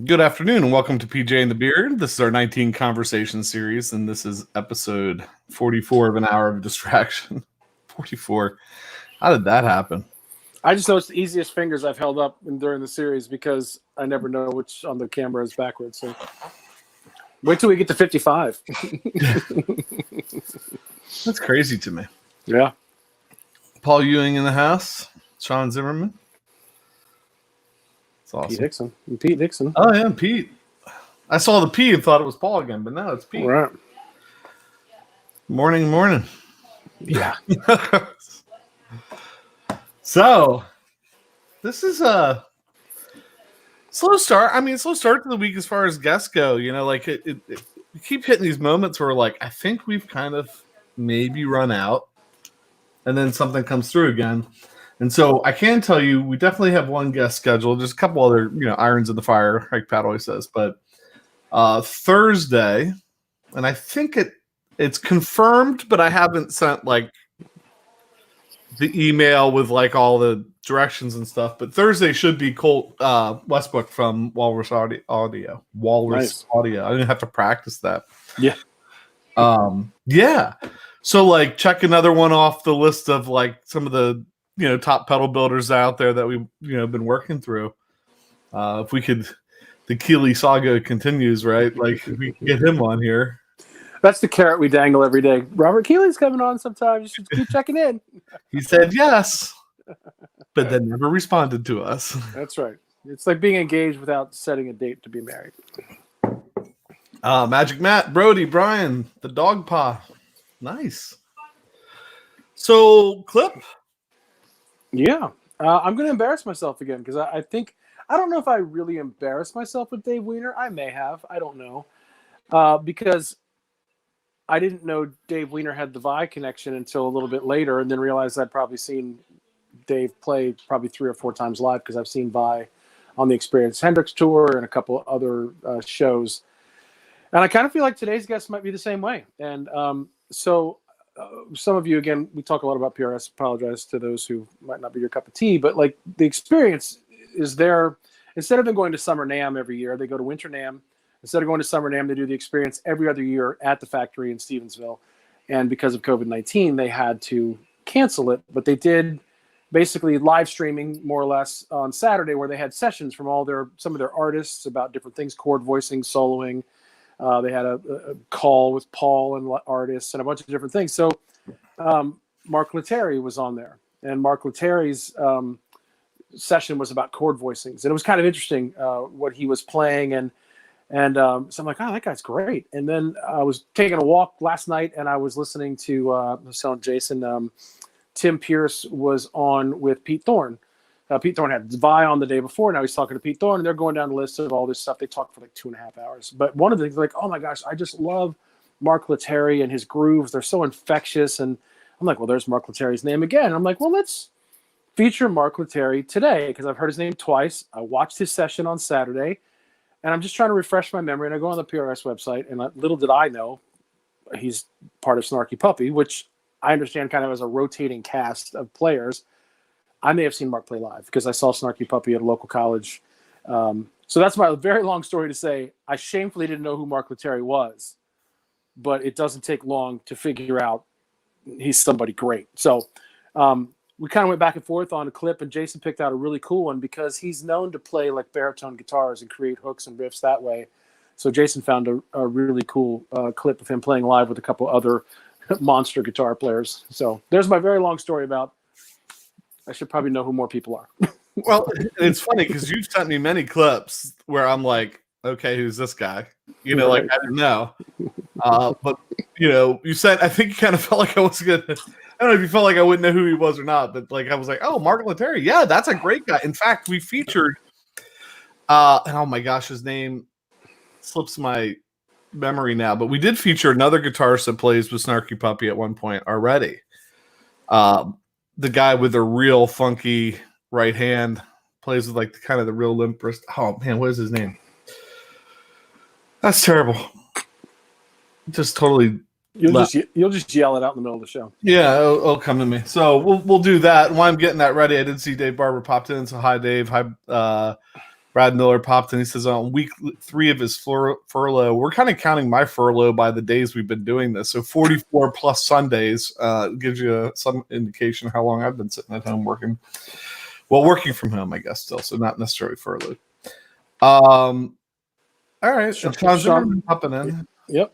Good afternoon and welcome to PJ and the Beard. This is our 19 conversation series, and this is episode 44 of An Hour of Distraction. 44. How did that happen? I just know it's the easiest fingers I've held up during the series because I never know which on the camera is backwards. So wait till we get to 55. That's crazy to me. Yeah. Paul Ewing in the house. Sean Zimmerman. It's awesome. Pete Dixon. Oh, yeah, Pete. I saw the P and thought it was Paul again, but no, it's Pete. Right. Morning. Yeah. So, this is a slow start. I mean, slow start to the week as far as guests go. You know, like we keep hitting these moments where, like, I think we've kind of maybe run out, and then something comes through again. And so I can tell you, we definitely have one guest scheduled. There's a couple other, irons in the fire, like Pat always says. But Thursday, and I think it's confirmed, but I haven't sent like the email with like all the directions and stuff. But Thursday should be Colt Westbrook from Walrus Audio. Walrus Audio. I didn't have to practice that. Yeah. Yeah. So like check another one off the list of like some of the top pedal builders out there that we've been working through. If we could, the Keeley saga continues, right? Like if we can get him on here. That's the carrot we dangle every day. Robert Keeley's coming on sometime. You should keep checking in. He said yes, but then never responded to us. That's right. It's like being engaged without setting a date to be married. Magic Matt, Brody, Brian, the dog paw. Nice. So, clip. Yeah. I'm going to embarrass myself again because I don't know if I really embarrassed myself with Dave Weiner. I may have. I don't know. Because I didn't know Dave Weiner had the Vi connection until a little bit later, and then realized I'd probably seen Dave play probably 3 or 4 times live because I've seen Vi on the Experience Hendrix tour and a couple of other shows. And I kind of feel like today's guest might be the same way. And so some of you, again, we talk a lot about PRS. Apologize to those who might not be your cup of tea, but like the experience is there. Instead of them going to Summer NAMM every year, they go to Winter NAMM. Instead of going to Summer NAMM, they do the experience every other year at the factory in Stevensville. And because of COVID-19, they had to cancel it. But they did basically live streaming more or less on Saturday, where they had sessions from some of their artists about different things, chord voicing, soloing. They had a call with Paul and artists and a bunch of different things. So Mark Lettieri was on there, and Mark Lettieri's session was about chord voicings, and it was kind of interesting what he was playing, and so I'm like, oh, that guy's great. And then I was taking a walk last night, and I was listening to I was telling Jason, Tim Pierce was on with Pete Thorne. Pete Thorne had Vi on the day before. Now he's talking to Pete Thorne, and they're going down the list of all this stuff. They talked for like 2.5 hours. But one of the things, like, oh my gosh, I just love Mark Lettieri and his grooves. They're so infectious. And I'm like, well, there's Mark Lettieri's name again. I'm like, well, let's feature Mark Lettieri today because I've heard his name twice. I watched his session on Saturday, and I'm just trying to refresh my memory. And I go on the PRS website, and little did I know he's part of Snarky Puppy, which I understand kind of as a rotating cast of players. I may have seen Mark play live because I saw Snarky Puppy at a local college. So that's my very long story to say I shamefully didn't know who Mark Lettieri was, but it doesn't take long to figure out he's somebody great. So we kind of went back and forth on a clip, and Jason picked out a really cool one because he's known to play like baritone guitars and create hooks and riffs that way. So Jason found a really cool clip of him playing live with a couple other monster guitar players. So there's my very long story about I should probably know who more people are. Well, it's funny because you've sent me many clips where I'm like, okay, who's this guy? Like I didn't know. But you said I think you kind of felt like I was gonna. I don't know if you felt like I wouldn't know who he was or not, but like I was like, oh, Mark Lettieri, yeah, that's a great guy. In fact, we featured, and oh my gosh, his name slips my memory now, but we did feature another guitarist that plays with Snarky Puppy at one point already. The guy with the real funky right hand plays with like kind of the real limp wrist. Oh man, what is his name? That's terrible. Just totally. You'll just yell it out in the middle of the show. Yeah, it'll come to me. So we'll do that. And while I'm getting that ready, I did see Dave Barber popped in. So hi, Dave. Hi, Brad Miller popped in. He says on week 3 of his furlough, we're kind of counting my furlough by the days we've been doing this. So 44 plus Sundays gives you some indication of how long I've been sitting at home working. Well, working from home, I guess, still. So not necessarily furlough. All right. Sean Zimmerman popping in. Yep.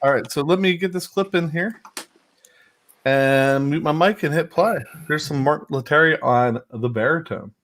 All right. So let me get this clip in here and mute my mic and hit play. Here's some Mark Lettieri on the baritone.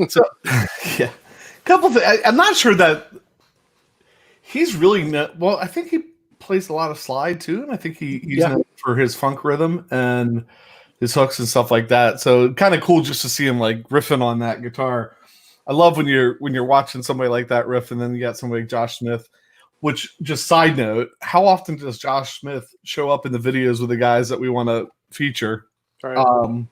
So, yeah, a couple things. I'm not sure that he's really well. I think he plays a lot of slide too, and I think he's known for his funk rhythm and his hooks and stuff like that. So kind of cool just to see him like riffing on that guitar. I love when you're watching somebody like that riff, and then you got somebody like Josh Smith. Which, just side note, how often does Josh Smith show up in the videos with the guys that we want to feature? Right.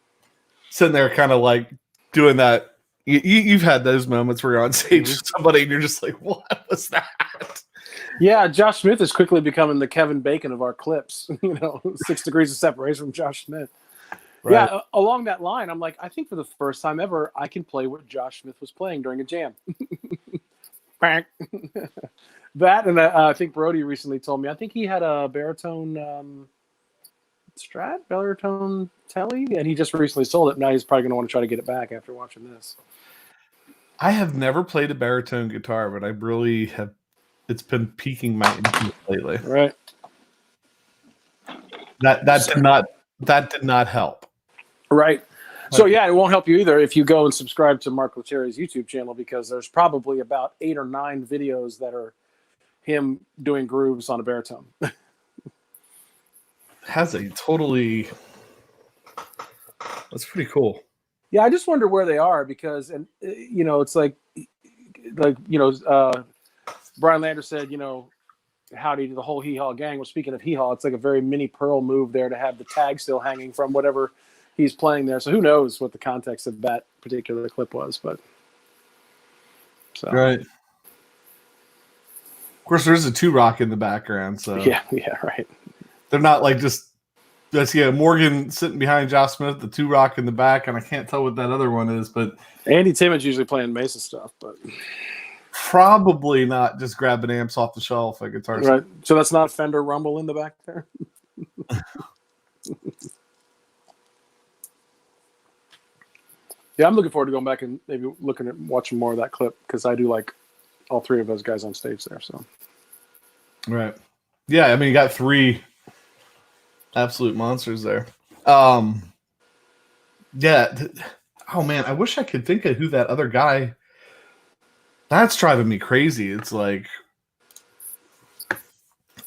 Sitting there kind of like doing that. You've had those moments where you're on stage with somebody and you're just like, what was that? Yeah, Josh Smith is quickly becoming the Kevin Bacon of our clips. 6 degrees of separation from Josh Smith. Right. Yeah, along that line, I'm like, I think for the first time ever, I can play what Josh Smith was playing during a jam. That, and I think Brody recently told me, I think he had a baritone Strat, baritone Telly, and he just recently sold it. Now he's probably going to want to try to get it back after watching this. I have never played a baritone guitar, but I really have. It's been piquing my interest lately. Right. That did not help. Right. So yeah, it won't help you either if you go and subscribe to Mark Lettieri's YouTube channel, because there's probably about 8 or 9 videos that are him doing grooves on a baritone. Has a totally. That's pretty cool. Yeah, I just wonder where they are, because, and it's like Brian Lander said, howdy to the whole Hee Haw gang. Well, speaking of Hee Haw, it's like a very mini Pearl move there to have the tag still hanging from whatever he's playing there. So who knows what the context of that particular clip was, but so. Right. Of course, there's a 2-Rock in the background, so yeah, right. They're not like just Morgan sitting behind Josh Smith, the 2-Rock in the back, and I can't tell what that other one is, but Andy Timmons usually playing Mesa stuff, but probably not just grabbing amps off the shelf at Guitar Center. Right. So that's not Fender Rumble in the back there. Yeah, I'm looking forward to going back and maybe watching more of that clip, because I do like all 3 of those guys on stage there. So, right, yeah. I mean, you got 3 absolute monsters there. Yeah. Oh man, I wish I could think of who that other guy. That's driving me crazy. It's like,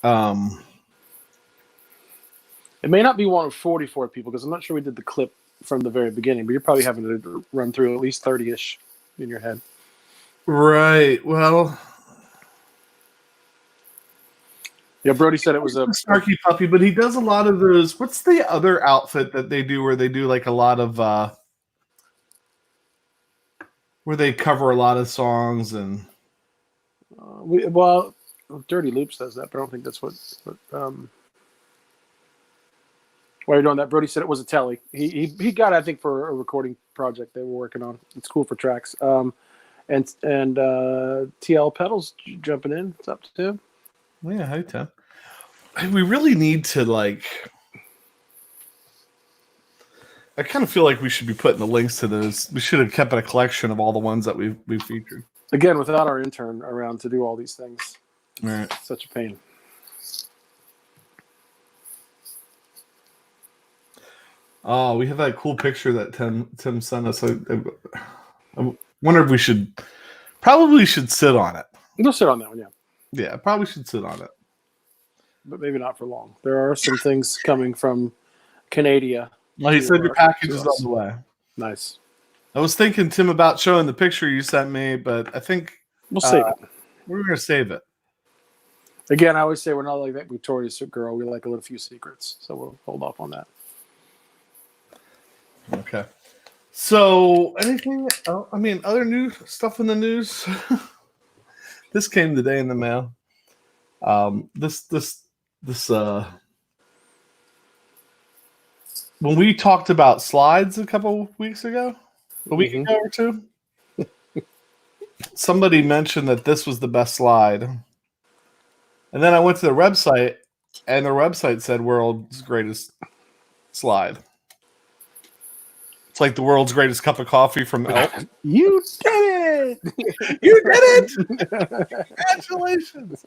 it may not be one of 44 people, because I'm not sure we did the clip from the very beginning, but you're probably having to run through at least 30-ish in your head. Right. Well, yeah, Brody said it was a snarky puppy, but he does a lot of those. What's the other outfit that they do where they do like a lot of where they cover a lot of songs and Dirty Loops does that, but I don't think that's what While you're doing that, Brody said it was a telly. He got it, I think, for a recording project they were working on. It's cool for tracks. And TL Pedals jumping in. What's up, Tim? Yeah, hi Tim. We really need to I kind of feel like we should be putting the links to those. We should have kept a collection of all the ones that we've featured. Again, without our intern around to do all these things. All right. Such a pain. Oh, we have that cool picture that Tim sent us. I wonder if we should sit on it. We'll sit on that one, yeah. Yeah, probably should sit on it. But maybe not for long. There are some things coming from Canada. Well, he said your package is on the way. Nice. I was thinking, Tim, about showing the picture you sent me, but I think we'll save it. We're going to save it. Again, I always say we're not like that Victoria's girl. We like a little few secrets, so we'll hold off on that. Okay. So, anything? I mean, other new stuff in the news. This came today in the mail. This when we talked about slides a couple weeks ago, a week ago or two, somebody mentioned that this was the best slide. And then I went to their website, and their website said world's greatest slide. It's like the world's greatest cup of coffee from Elk. You did it! You did it! Congratulations!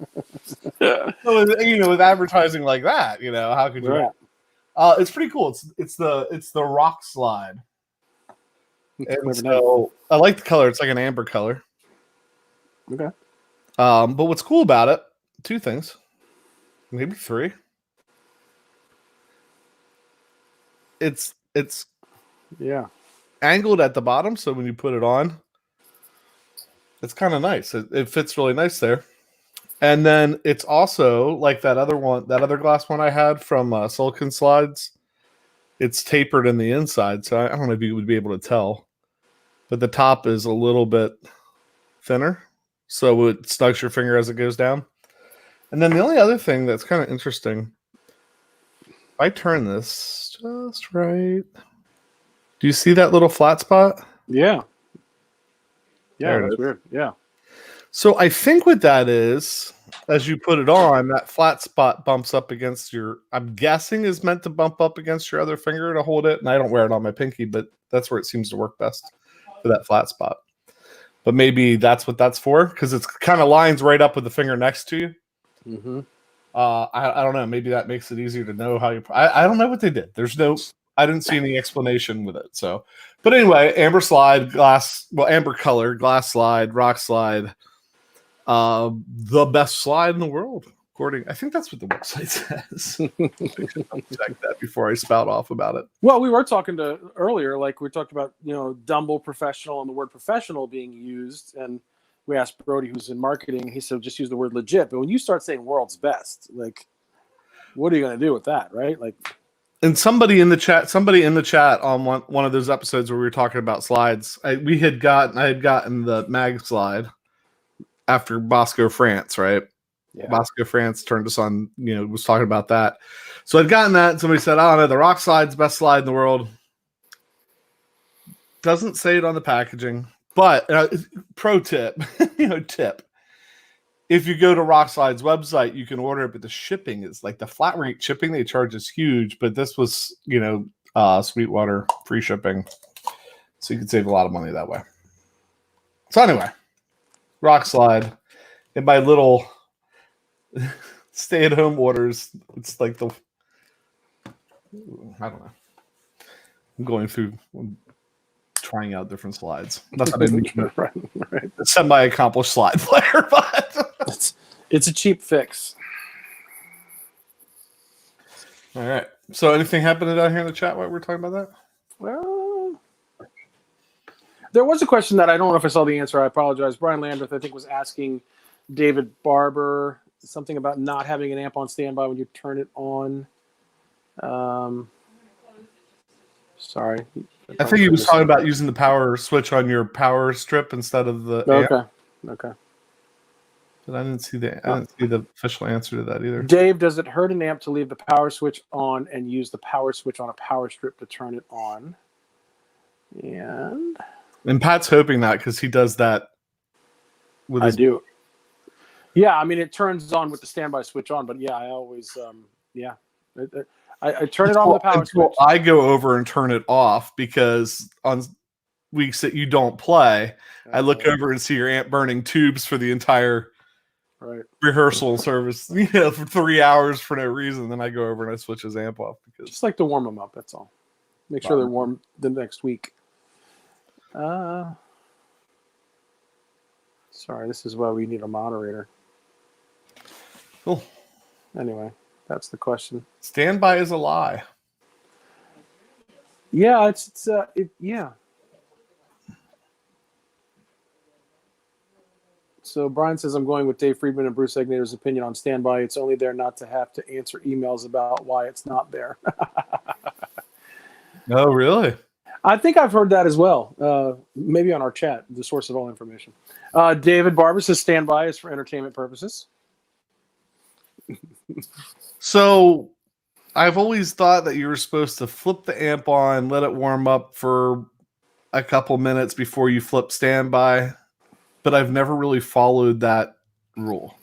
So, with advertising like that, how could you? Right. It's pretty cool. It's the rock slide. And so I like the color. It's like an amber color. Okay. But what's cool about it? Two things, maybe three. It's angled at the bottom, so when you put it on, it's kind of nice. It fits really nice there. And then it's also like that other glass one I had from Silicon Slides. It's tapered in the inside, so I don't know if you would be able to tell, but the top is a little bit thinner, so it snugs your finger as it goes down. And then the only other thing that's kind of interesting, if I turn this just right, do you see that little flat spot? Yeah. Yeah, that's weird. Yeah. So I think what that is, as you put it on, that flat spot bumps up against I'm guessing is meant to bump up against your other finger to hold it. And I don't wear it on my pinky, but that's where it seems to work best for that flat spot. But maybe that's what that's for, because it's kind of lines right up with the finger next to you. Mm-hmm. I don't know. Maybe that makes it easier to know how you. I don't know what they did. I didn't see any explanation with it. So, but anyway, amber slide, amber color, glass slide, rock slide, the best slide in the world, according. I think that's what the website says. Check that before I spout off about it. Well, we were talking earlier, like we talked about, Dumble professional and the word professional being used, and we asked Brody, who's in marketing, he said just use the word legit. But when you start saying world's best, like, what are you going to do with that, right? Like, and somebody in the chat on one of those episodes where we were talking about slides, I had gotten the mag slide after Bosco France, right? Yeah. Bosco France turned us on, was talking about that. So I'd gotten that, and somebody said, "Oh no, the rock slide's best slide in the world." Doesn't say it on the packaging. But pro tip, tip. If you go to Rock Slide's website, you can order it, but the shipping is like the flat rate shipping they charge is huge. But this was, Sweetwater free shipping, so you can save a lot of money that way. So anyway, Rock Slide, in my little stay-at-home orders, it's like I don't know. I'm going through. Trying out different slides. Not that I mean right. A semi-accomplished slide player, but it's a cheap fix. All right. So anything happening down here in the chat while we're talking about that? Well, there was a question that I don't know if I saw the answer. I apologize. Brian Landreth, I think, was asking David Barber something about not having an amp on standby when you turn it on. Sorry. I think he was talking about using the power switch on your power strip instead of the amp. Okay. But I didn't see the official answer to that either. Dave, does it hurt an amp to leave the power switch on and use the power switch on a power strip to turn it on? And Pat's hoping that because he does that with his. I do. Yeah, I mean it turns on with the standby switch on, but yeah, I always I turn it on with the power switch. I go over and turn it off because on weeks that you don't play, I look over and see your amp burning tubes for the entire rehearsal service, for 3 hours for no reason. Then I go over and I switch his amp off because just like to warm them up. That's all. Make sure they're warm the next week. Sorry, this is why we need a moderator. Cool. Anyway, that's the question. Standby is a lie. Yeah, yeah. So Brian says, I'm going with Dave Friedman and Bruce Egnator's opinion on standby. It's only there not to have to answer emails about why it's not there. Oh, really? I think I've heard that as well. Maybe on our chat, the source of all information. David Barber says standby is for entertainment purposes. So I've always thought that you were supposed to flip the amp on, let it warm up for a couple minutes before you flip standby. But I've never really followed that rule.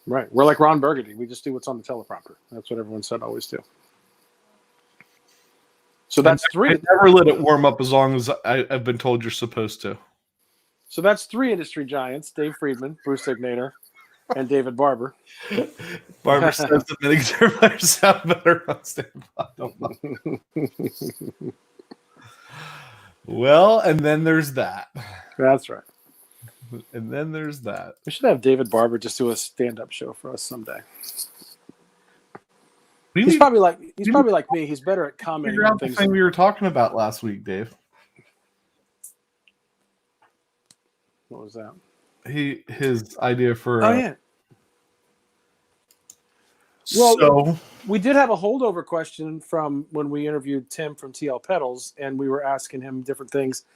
Right. We're like Ron Burgundy. We just do what's on the teleprompter. That's what everyone said always do. So that's three. I never let it warm up as long as I've been told you're supposed to. So that's three industry giants: Dave Friedman, Bruce Egnator, and David Barber. Barber says the mini guitar players sound better on standby. Well, and then there's that. That's right. And then there's that. We should have David Barber just do a stand-up show for us someday. He's probably like me. He's better at commenting on things. The thing we were talking about last week, Dave. What was that? His idea for. Oh yeah. Well, we did have a holdover question from when we interviewed Tim from TL Pedals, and we were asking him different things.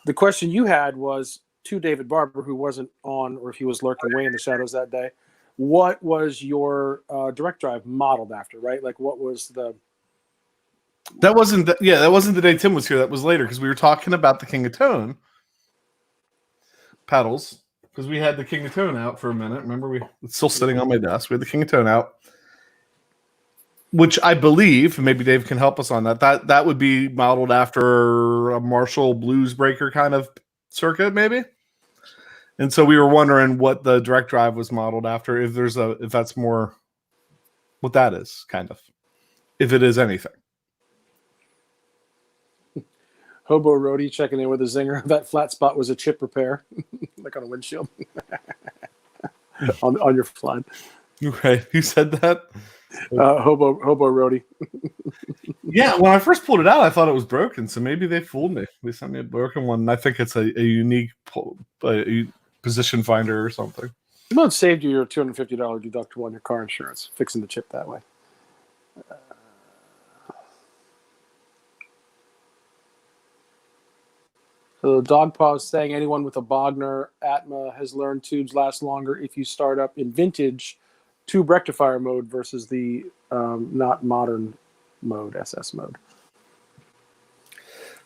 The question you had was to David Barber, who wasn't on, or if he was lurking way in the shadows that day. What was your direct drive modeled after, right? Like, what was the... That wasn't the day Tim was here. That was later, because we were talking about the King of Tone pedals, because we had the King of Tone out for a minute. Remember, it's still sitting on my desk. We had the King of Tone out, which I believe, maybe Dave can help us on that would be modeled after a Marshall Blues Breaker kind of circuit, maybe. And so we were wondering what the direct drive was modeled after, if that's more what that is, kind of, if it is anything. Hobo Roadie checking in with a zinger. That flat spot was a chip repair, like on a windshield, on your flood. Right? Who said that? Hobo Roadie. Yeah, when I first pulled it out, I thought it was broken. So maybe they fooled me. They sent me a broken one. And I think it's a unique position finder or something. Well, it saved you your $250 deductible on your car insurance, fixing the chip that way. So Dog Paw is saying anyone with a Bogner Atma has learned tubes last longer if you start up in vintage tube rectifier mode versus the not modern mode, SS mode.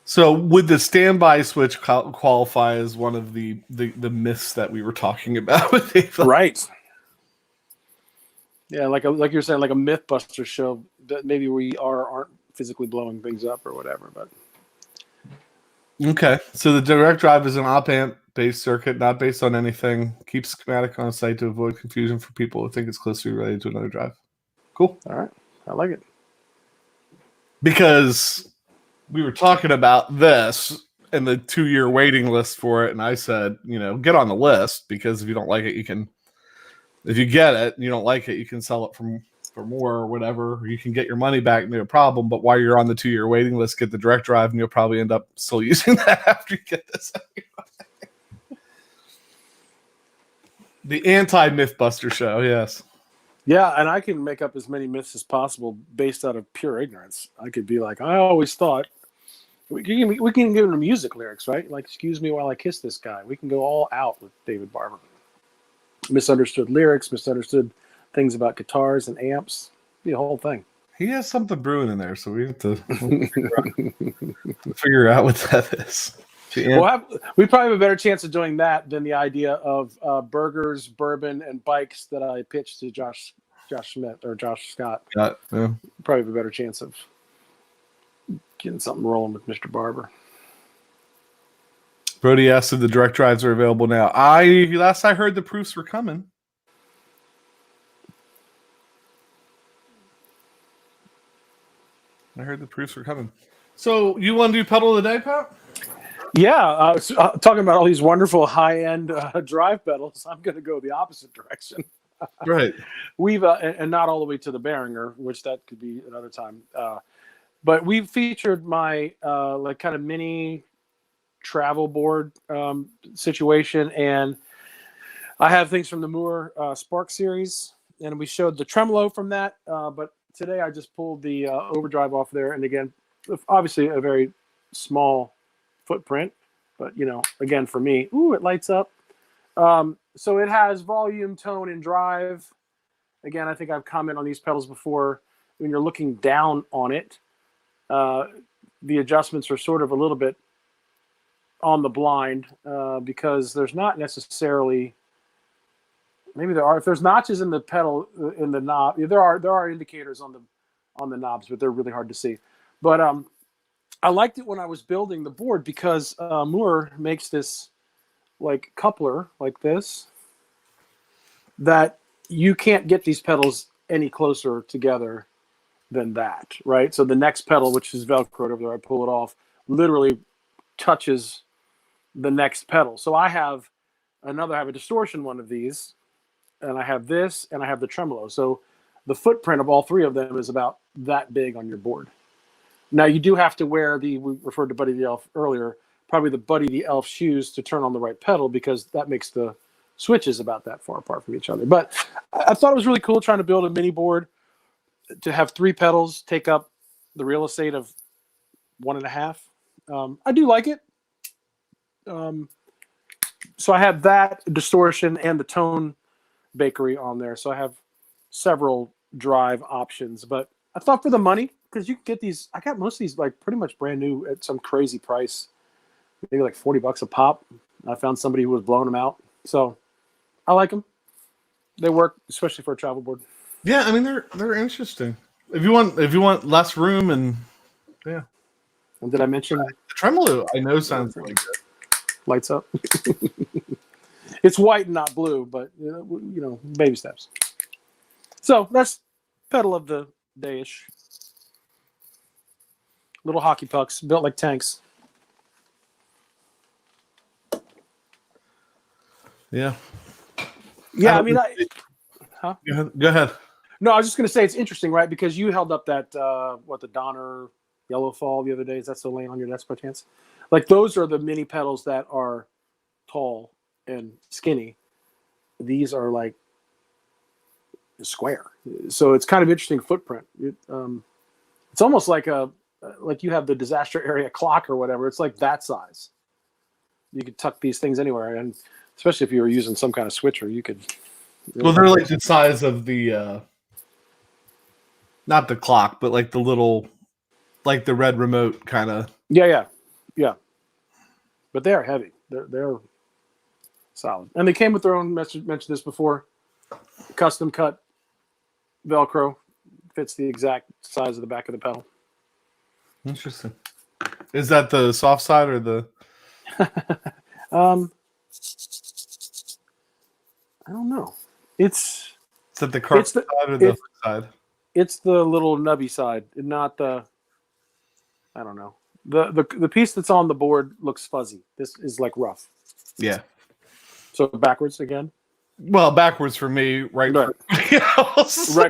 So would the standby switch qualify as one of the myths that we were talking about with Ava? Right. Yeah, like you're saying, like a Mythbuster show that maybe we aren't physically blowing things up or whatever, but. Okay, so the direct drive is an op-amp based circuit, not based on anything. Keep schematic on site to avoid confusion for people who think it's closely related to another drive. Cool. All right, I like it. Because we were talking about this and the 2-year waiting list for it, and I said, get on the list, because if you don't like it, you can. If you get it and you don't like it, you can sell it for more or whatever, or you can get your money back, no problem. But while you're on the 2-year waiting list, get the direct drive, and you'll probably end up still using that after you get this. The anti-Mythbuster show, yes. Yeah, and I can make up as many myths as possible based out of pure ignorance. I could be like, I always thought. We can give them music lyrics, right? Like, excuse me while I kiss this guy. We can go all out with David Barber. misunderstood lyrics, misunderstood things about guitars and amps. The whole thing. He has something brewing in there, so we have to figure out what that is. We probably have a better chance of doing that than the idea of burgers, bourbon, and bikes that I pitched to Josh Schmidt or Josh Scott. Yeah. Probably have a better chance of getting something rolling with Mr. Barber. Brody asked if the direct drives are available now. Last I heard, the proofs were coming. I heard the proofs were coming. So you want to do pedal of the day, Pat? Yeah, talking about all these wonderful high-end drive pedals, I'm going to go the opposite direction. Right. We've and not all the way to the Behringer, which that could be another time. But we've featured my like kind of mini travel board situation, and I have things from the Moore Spark series, and we showed the tremolo from that. But today I just pulled the overdrive off there, and again, obviously a very small footprint, but again for me, it lights up. So it has volume, tone, and drive. Again, I think I've commented on these pedals before. When you're looking down on it, the adjustments are sort of a little bit on the blind because there's not necessarily. Maybe there are. If there's notches in the pedal in the knob, there are indicators on the knobs, but they're really hard to see. But I liked it when I was building the board because Moore makes this like coupler like this that you can't get these pedals any closer together than that, right? So the next pedal, which is Velcroed over there, I pull it off, literally touches the next pedal. So I have a distortion one of these, and I have this, and I have the tremolo. So the footprint of all three of them is about that big on your board. Now you do have to wear we referred to Buddy the Elf earlier, probably the Buddy the Elf shoes to turn on the right pedal because that makes the switches about that far apart from each other. But I thought it was really cool trying to build a mini board to have three pedals take up the real estate of 1.5. I do like it. So I have that distortion and the tone bakery on there. So I have several drive options, but I thought for the money, because you can get these, I got most of these like pretty much brand new at some crazy price, maybe like $40 a pop. I found somebody who was blowing them out. So I like them. They work, especially for a travel board. Yeah, I mean they're interesting. If you want less room and yeah. And did I mention the tremolo? I know sounds really good. Lights up. It's white and not blue, but baby steps. So that's pedal of the day-ish. Little hockey pucks built like tanks. Yeah. Yeah, I mean, huh? Go ahead. No, I was just going to say it's interesting, right? Because you held up that the Donner Yellow Fall the other day. Is that still laying on your desk by chance? Like those are the mini pedals that are tall and skinny. These are like square, so it's kind of interesting footprint. It's almost like like you have the disaster area clock or whatever. It's like that size. You could tuck these things anywhere, and especially if you were using some kind of switcher, you could. Well, they're like the size of the, not the clock, but like the little, like the red remote kind of. Yeah. But they are heavy. They're solid, and they came with their own. Mentioned this before. Custom cut Velcro fits the exact size of the back of the pedal. Interesting. Is that the soft side or the? I don't know. Is that the carbon side or the side? It's the little nubby side, not the. I don't know. The piece that's on the board looks fuzzy. This is like rough. Yeah. So backwards again. Well, backwards for me, right? Right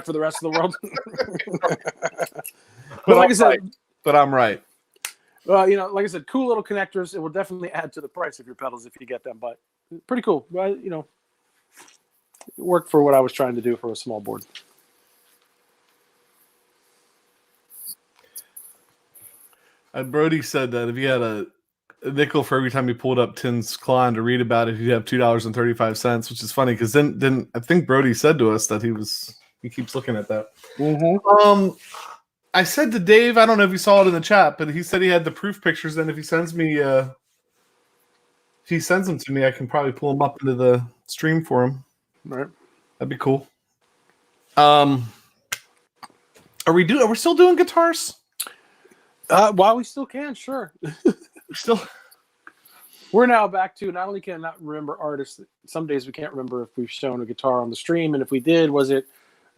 for the rest of the world. But like I said, but I'm right. Well, like I said, cool little connectors. It will definitely add to the price of your pedals if you get them. But pretty cool. It worked for what I was trying to do for a small board. And Brody said that if you had a nickel for every time he pulled up Tim's Klon to read about it. He'd have $2.35, which is funny because then I think Brody said to us that he keeps looking at that. Mm-hmm. I said to Dave, I don't know if you saw it in the chat, but he said he had the proof pictures. And if he sends them to me, I can probably pull them up into the stream for him. Right. That'd be cool. Are we still doing guitars? While we still can, sure. Still. We're now back to not only can I not remember artists, some days we can't remember if we've shown a guitar on the stream, and if we did, was it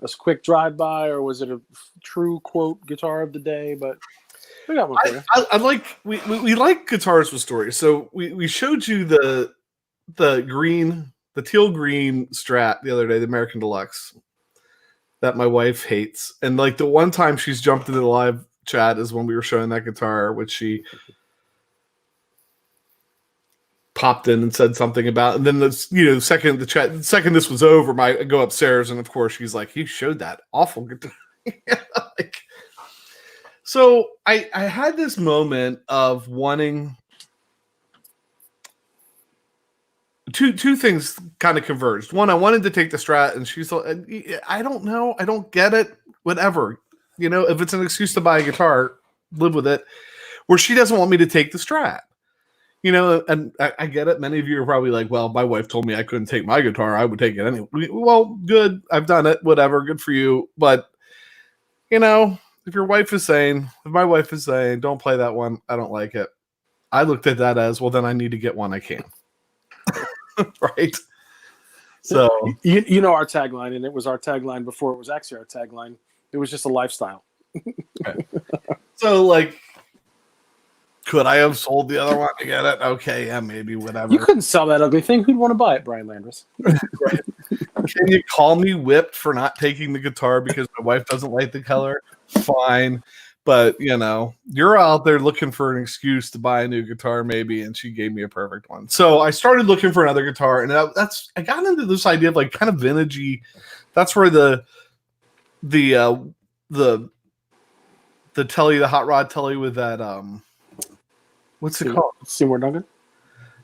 a quick drive-by or was it a true quote guitar of the day? But we got one for you. I like we like guitars with stories. So we showed you the teal green Strat the other day, the American Deluxe, that my wife hates. And like the one time she's jumped into the live chat is when we were showing that guitar, which she popped in and said something about, and then second this was over, I go upstairs and of course she's like, "You showed that awful guitar." So I had this moment of wanting two things kind of converged. One, I wanted to take the Strat, and she's like, I don't know, I don't get it. Whatever, if it's an excuse to buy a guitar, live with it. Where she doesn't want me to take the Strat. And I get it. Many of you are probably like, well, my wife told me I couldn't take my guitar. I would take it anyway. Well, good. I've done it. Whatever. Good for you. But, if my wife is saying, don't play that one, I don't like it. I looked at that as, well, then I need to get one I can. Right? So. You know our tagline, and it was our tagline before it was actually our tagline. It was just a lifestyle. Okay. So, like, could I have sold the other one to get it? Okay, yeah, maybe, whatever. You couldn't sell that ugly thing. Who'd want to buy it, Brian Landris? Right. Can you call me whipped for not taking the guitar because my wife doesn't like the color? Fine. But, you're out there looking for an excuse to buy a new guitar, maybe, and she gave me a perfect one. So I started looking for another guitar, and I got into this idea of, like, kind of vintagey. That's where the telly, the hot rod telly with that, what's it called? Seymour Duncan?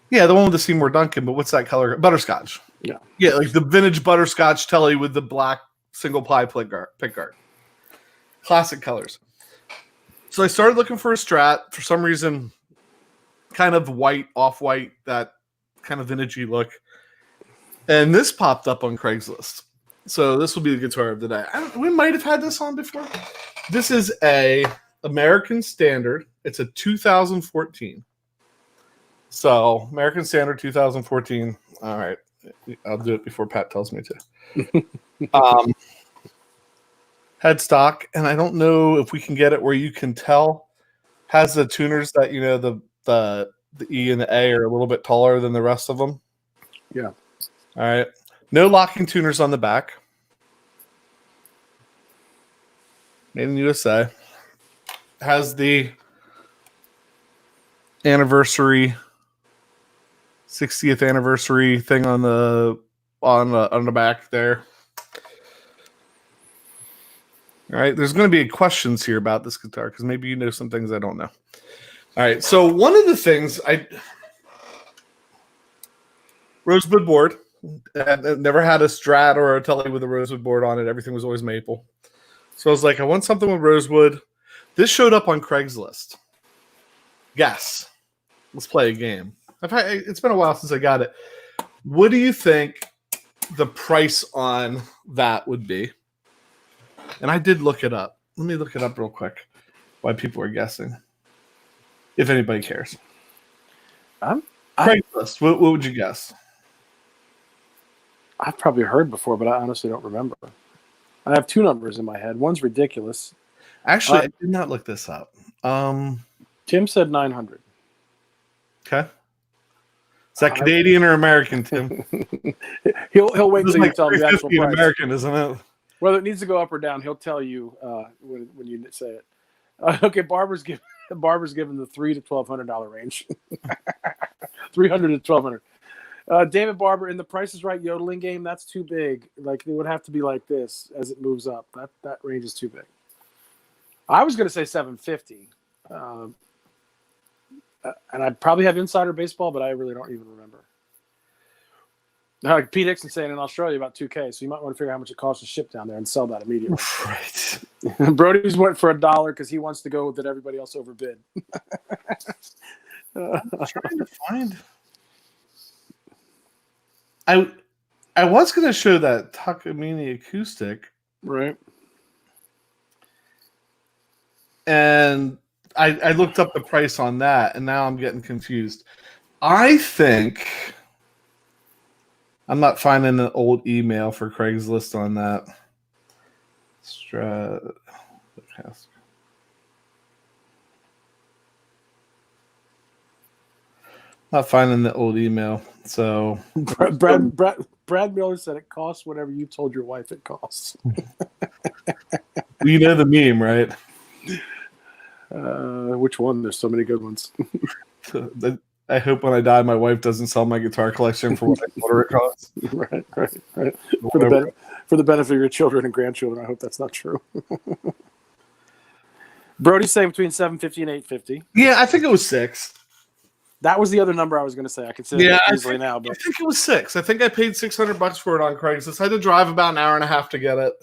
Yeah, the one with the Seymour Duncan, but what's that color? Butterscotch. Yeah. Yeah, like the vintage butterscotch telly with the black single ply pickguard. Classic colors. So I started looking for a Strat. For some reason, kind of white, off-white, that kind of vintagey look. And this popped up on Craigslist. So this will be the guitar of the day. We might have had this on before. This is a American Standard. It's a 2014. So American Standard 2014. All right. I'll do it before Pat tells me to. Headstock, and I don't know if we can get it where you can tell. Has the tuners that the E and the A are a little bit taller than the rest of them. Yeah. All right. No locking tuners on the back. Made in USA. Has the anniversary 60th anniversary thing on the back there. All right, there's going to be questions here about this guitar because maybe you know some things I don't know. All right, so one of the things rosewood board. I never had a Strat or a Telly with a rosewood board on it. Everything was always maple. So I was like, I want something with rosewood. This showed up on Craigslist. Guess. Let's play a game. It's been a while since I got it. What do you think the price on that would be? And I did look it up. Let me look it up real quick while people are guessing. If anybody cares. Craigslist. What would you guess? I've probably heard before, but I honestly don't remember. I have two numbers in my head. One's ridiculous. Actually, I did not look this up. Tim said 900. Okay. Is that Canadian or American, Tim? he'll wait until you tell him the actual price. American, isn't it? Whether it needs to go up or down, he'll tell you when you say it. Okay, Barbara's given the $300 to $1,200 range. $300 to $1,200. David Barber in the Price is Right yodeling game. That's too big. Like it would have to be like this as it moves up. That range is too big. I was going to say $750. and I probably have insider baseball, but I really don't even remember. Pete Hickson saying in Australia about $2K, so you might want to figure out how much it costs to ship down there and sell that immediately. Right. Brody's went for $1 because he wants to go that everybody else overbid. I'm trying to find. I was going to show that Takamine acoustic, right? And I looked up the price on that, and now I'm getting confused. I think I'm not finding an old email for Craigslist on that. Not finding the old email. So Brad Miller said it costs whatever you told your wife it costs. You know the meme, right? Which one? There's so many good ones. I hope when I die, my wife doesn't sell my guitar collection for what I told her it costs. Right. For the benefit of your children and grandchildren, I hope that's not true. Brody's saying between $750 and $850. Yeah, I think it was $6. That was the other number I was going to say. I could say it easily now, but I think it was $6. I think I paid $600 for it on Craigslist. I had to drive about an hour and a half to get it.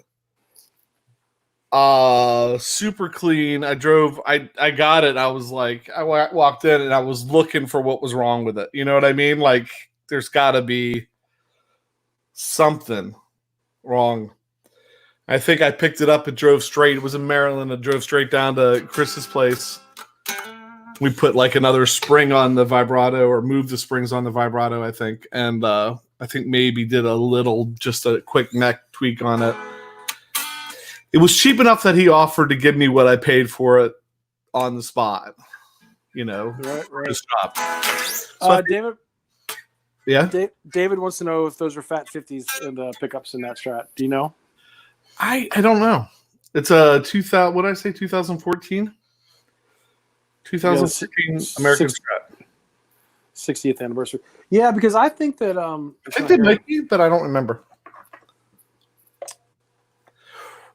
Super clean. I got it. I was like, I walked in and I was looking for what was wrong with it. You know what I mean? Like, there's got to be something wrong. I think I picked it up and drove straight. It was in Maryland. I drove straight down to Chris's place. We put like another spring on the vibrato, or moved the springs on the vibrato, I think. And I think maybe did just a quick neck tweak on it. It was cheap enough that he offered to give me what I paid for it on the spot. You know, right. Stop. So David. Yeah. David wants to know if those are Fat 50s and pickups in that Strat. Do you know? I don't know. It's a 2000. What did I say? 2014. 2014 American Strat. 60th anniversary. Yeah, because I think that I think they might be, but I don't remember.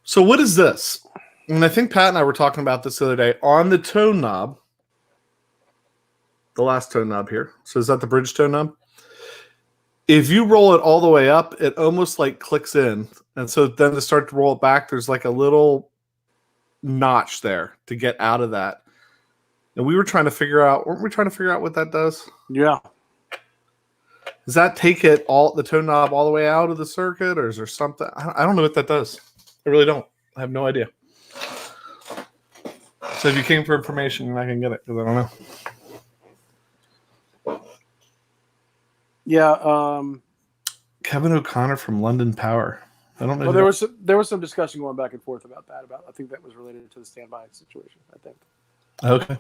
So what is this? And I think Pat and I were talking about this the other day. On the tone knob, the last tone knob here. So is that the bridge tone knob? If you roll it all the way up, it almost like clicks in. And so then to start to roll it back, there's like a little notch there to get out of that. And weren't we trying to figure out what that does? Yeah. Does that take the tone knob all the way out of the circuit, or is there something? I don't know what that does. I really don't. I have no idea. So if you came for information, I can get it, because I don't know. Yeah. Kevin O'Connor from London Power. I don't know. Well, there was some discussion going back and forth about that. I think that was related to the standby situation. I think. Okay.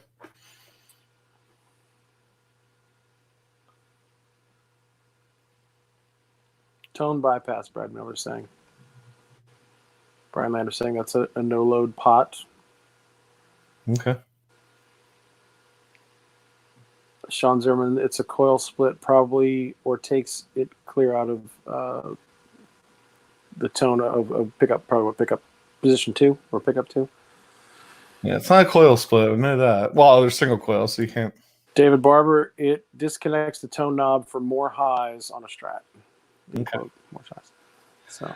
Tone bypass. Brad Miller saying. Brian Lander saying that's a no-load pot. Okay. Sean Zimmerman, it's a coil split probably, or takes it clear out of the tone of pickup, probably pickup position 2 or pickup 2. Yeah, it's not a coil split. I know that. Well, there's single coil, so you can't. David Barber, it disconnects the tone knob for more highs on a Strat. Okay. More highs. So.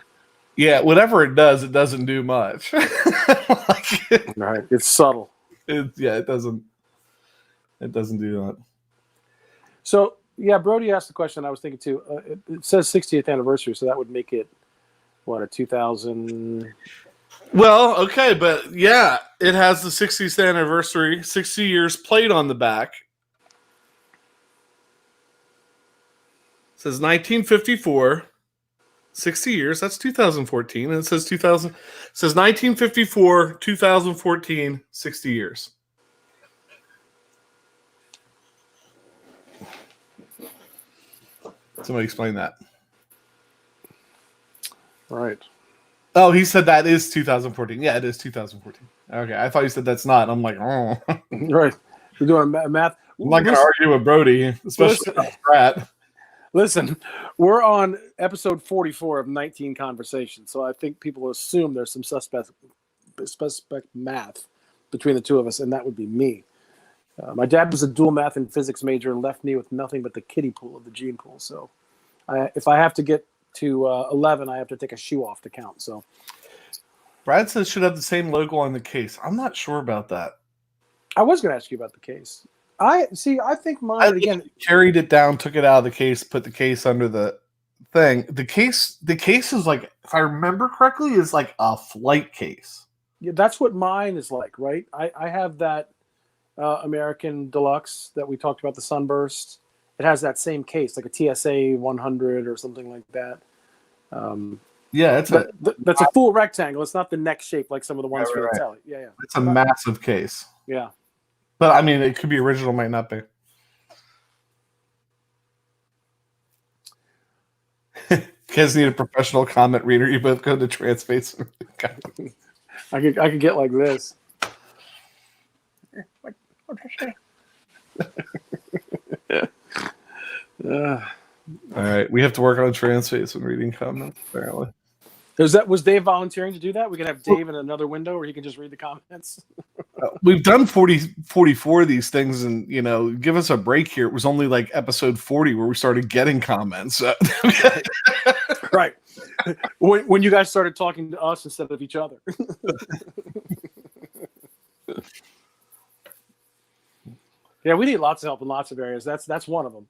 Yeah, whatever it doesn't do much. Right, it's subtle. It doesn't do that. So, yeah, Brody asked the question I was thinking too. It says 60th anniversary, so that would make it, a 2000... Well, okay, but yeah, it has the 60th anniversary, 60 years plate on the back. It says 1954. 60 years, that's 2014. And it says 1954, 2014, 60 years. Somebody explain that. Right. Oh, he said that is 2014. Yeah, it is 2014. Okay, I thought you said that's not. I'm like, oh. Right. We're doing math. I'm not going to argue with Brody, especially about Strat. Listen, we're on episode 44 of 19 Conversations, so I think people assume there's some suspect math between the two of us, and that would be me. My dad was a dual math and physics major and left me with nothing but the kiddie pool of the gene pool. So if I have to get to 11, I have to take a shoe off to count. So Brad says should have the same logo on the case. I'm not sure about that. I was going to ask you about the case. I think mine again carried it down, took it out of the case, put the case under the thing. The case is like, if I remember correctly, is like a flight case. Yeah, that's what mine is like, right? I have that American Deluxe that we talked about, the Sunburst. It has that same case, like a TSA 100 or something like that. Yeah, that's a full rectangle. It's not the neck shape like some of the ones for the telly. Yeah. It's a massive case. Yeah. But I mean, it could be original, might not be. You guys need a professional comment reader. You both go to Transpace. I could get like this. All right, we have to work on Transpace when reading comments. Apparently, was Dave volunteering to do that? We can have Dave in another window where he can just read the comments. We've done 44 of these things, and give us a break here. It was only like episode 40 where we started getting comments. Right. When you guys started talking to us instead of each other. Yeah, we need lots of help in lots of areas. That's one of them.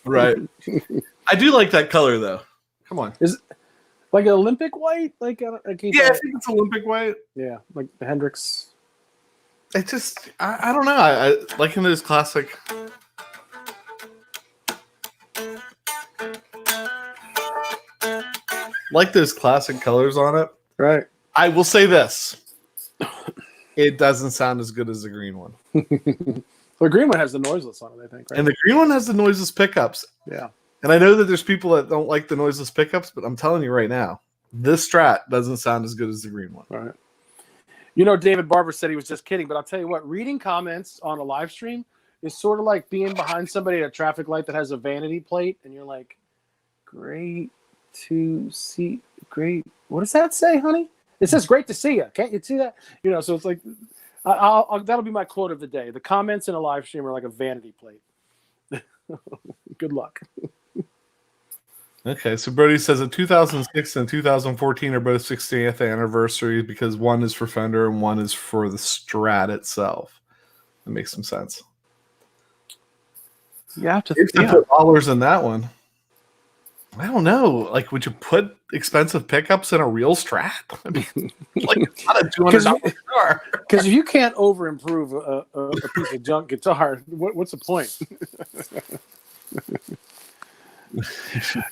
Right. I do like that color though. Come on. Is it like an Olympic white? I think it's Olympic white. Yeah, like the Hendrix. I don't know. I like in those classic. Like those classic colors on it. Right. I will say this. It doesn't sound as good as the green one. The green one has the noiseless on it, I think. Right? And the green one has the noiseless pickups. Yeah. And I know that there's people that don't like the noiseless pickups, but I'm telling you right now, this Strat doesn't sound as good as the green one. All right. David Barber said he was just kidding, but I'll tell you what, reading comments on a live stream is sort of like being behind somebody at a traffic light that has a vanity plate, and you're like, great to see. Great. What does that say, honey? It says great to see you. Can't you see that? So it's like, that'll be my quote of the day. The comments in a live stream are like a vanity plate. Good luck. Okay, so Brody says that 2006 and 2014 are both 60th anniversary because one is for Fender and one is for the Strat itself. That makes some sense. You have to put dollars in that one. I don't know. Like, would you put expensive pickups in a real Strat? I mean, like, it's not a $200 guitar. Because if you can't over improve a piece of junk guitar, what's the point?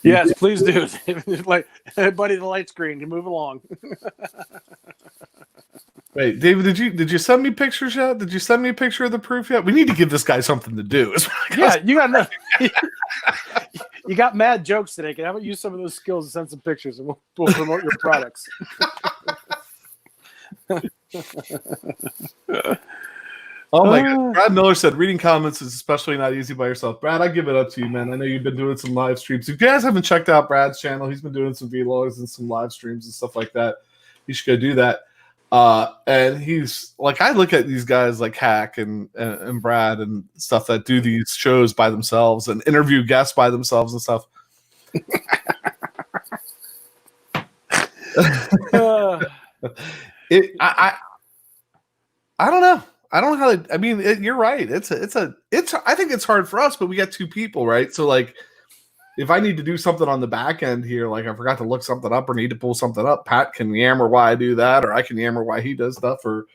Yes, please do. Like, buddy, the light screen can move along. Wait, David, did you send me pictures yet? Did you send me a picture of the proof yet? We need to give this guy something to do. Yeah, you got you got mad jokes today. How about use some of those skills and send some pictures, and we'll promote your products. Oh my God. Brad Miller said, reading comments is especially not easy by yourself. Brad, I give it up to you, man. I know you've been doing some live streams. If you guys haven't checked out Brad's channel, he's been doing some vlogs and some live streams and stuff like that. You should go do that. And he's like, I look at these guys like Hack and Brad and stuff that do these shows by themselves and interview guests by themselves and stuff. I don't know. I don't know how to. I mean, you're right. It's. I think it's hard for us, but we got two people, right? So like, if I need to do something on the back end here, like I forgot to look something up or need to pull something up, Pat can yammer why I do that, or I can yammer why he does stuff, or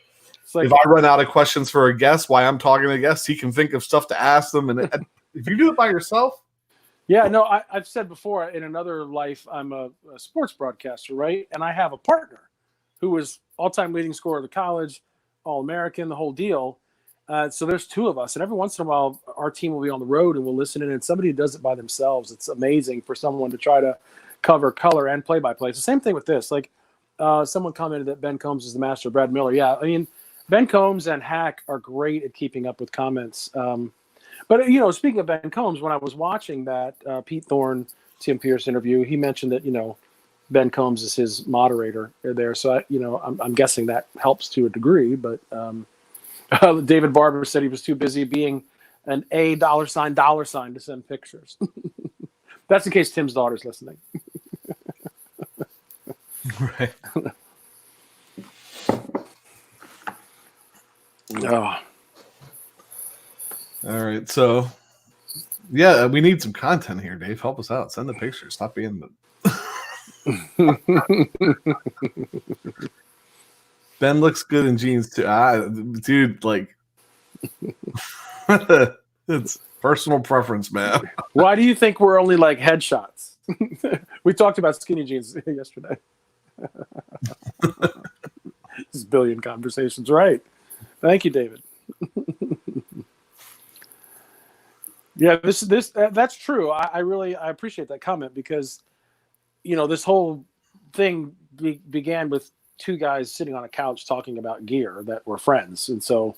like, if I run out of questions for a guest, why I'm talking to a guest, he can think of stuff to ask them. And if you do it by yourself. Yeah, no, I've said before, in another life, I'm a sports broadcaster, right? And I have a partner who was all-time leading scorer of the college, All-American, the whole deal. So there's two of us, and every once in a while, our team will be on the road and we'll listen in, and somebody who does it by themselves, it's amazing for someone to try to cover color and play-by-play. It's the same thing with this. Like, someone commented that Ben Combs is the master of Brad Miller. Yeah, I mean, Ben Combs and Hack are great at keeping up with comments. But, you know, speaking of Ben Combs, when I was watching that Pete Thorne, Tim Pierce interview, he mentioned that, you know, Ben Combs is his moderator there. So, I'm guessing that helps to a degree. But David Barber said he was too busy being an $$ to send pictures. That's in case Tim's daughter's listening. Right. Oh. All right. So, yeah, we need some content here, Dave. Help us out. Send the pictures. Stop being the. Ben looks good in jeans too. Dude, like, it's personal preference, man. Why do you think we're only like headshots? We talked about skinny jeans yesterday. This is billion conversations, right? Thank you, David. Yeah, that's true. I really appreciate that comment because, this whole thing began with two guys sitting on a couch talking about gear that were friends, and so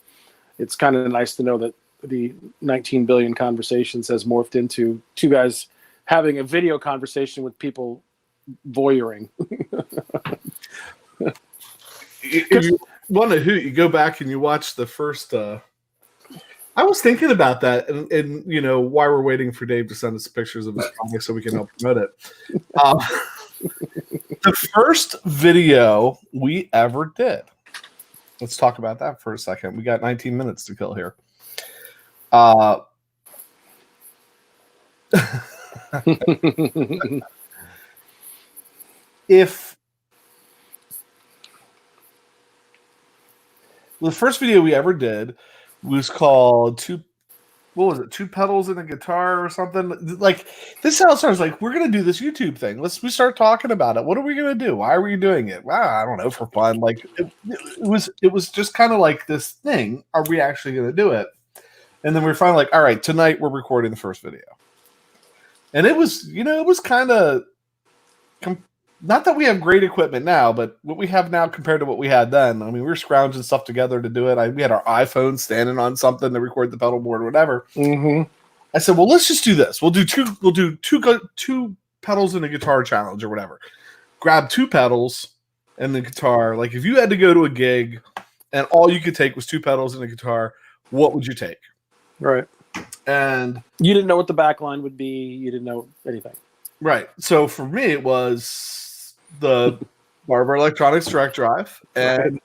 it's kind of nice to know that the 19 billion conversations has morphed into two guys having a video conversation with people voyeuring. If you want to hoot, you go back and you watch the first. I was thinking about that, and why we're waiting for Dave to send us pictures of his comic so we can help promote it. The first video we ever did. Let's talk about that for a second. We got 19 minutes to kill here. If the first video we ever did was called Two Pedals and a Guitar or something. Like, this is how it starts. Like, we're gonna do this YouTube thing. We start talking about it. What are we gonna do? Why are we doing it? Well, I don't know, for fun. Like, it was just kind of like this thing. Are we actually gonna do it? And then we're finally like, all right, tonight we're recording the first video. And it was, it was kind of not that we have great equipment now, but what we have now compared to what we had then. I mean, we were scrounging stuff together to do it. We had our iPhone standing on something to record the pedal board or whatever. Mm-hmm. I said, well, let's just do this. We'll do two pedals and a guitar challenge or whatever. Grab two pedals and the guitar. Like, if you had to go to a gig and all you could take was two pedals and a guitar, what would you take? Right. And you didn't know what the back line would be. You didn't know anything. Right. So for me, it was the Barber Electronics Direct Drive and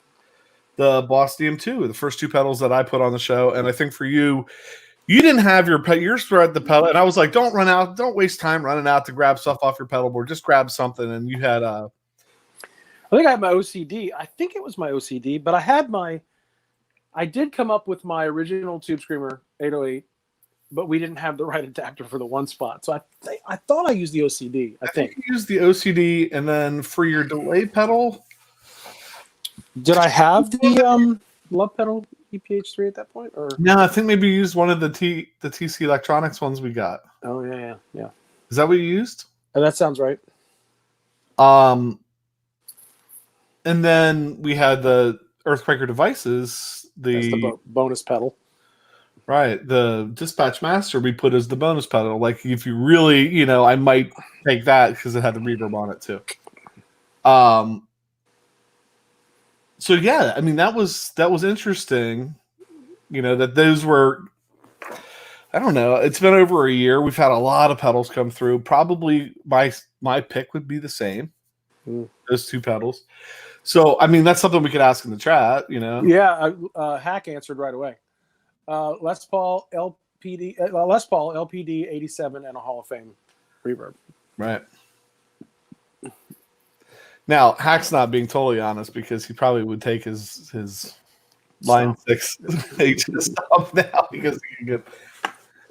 the Boss DM2, the first two pedals that I put on the show. And I think for you, you didn't have your spread the pedal. And I was like, don't waste time running out to grab stuff off your pedal board. Just grab something. And you had I think I had my OCD. I think it was my OCD, but I did come up with my original Tube Screamer 808, but we didn't have the right adapter for the one spot. So I thought I used the OCD. I think you used the OCD, and then for your delay pedal, did I have the Love Pedal EPH3 at that point? Or no, I think maybe you used one of the TC Electronics ones we got. Oh yeah. Is that what you used? Oh, that sounds right. And then we had the Earthquaker Devices. That's the bonus pedal. Right. The Dispatch Master we put as the bonus pedal. Like, if you really, I might take that because it had the reverb on it too. So yeah, I mean, that was interesting. That those were, I don't know. It's been over a year. We've had a lot of pedals come through. Probably my pick would be the same. Those two pedals. So, I mean, that's something we could ask in the chat, Yeah, Hack answered right away. Les Paul LPD 87 and a Hall of Fame reverb. Right. Now, Hack's not being totally honest because he probably would take his Line 6 H's off now because he can get.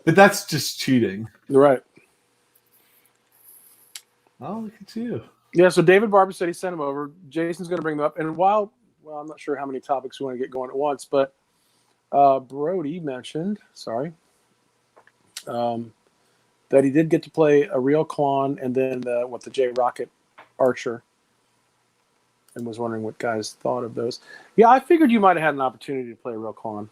But that's just cheating. Right. Oh, look at you. Yeah, so David Barber said he sent them over. Jason's going to bring them up. And I'm not sure how many topics we want to get going at once, but Brody mentioned, that he did get to play a real Klon and then the J Rocket Archer, and was wondering what guys thought of those. Yeah, I figured you might have had an opportunity to play a real Klon.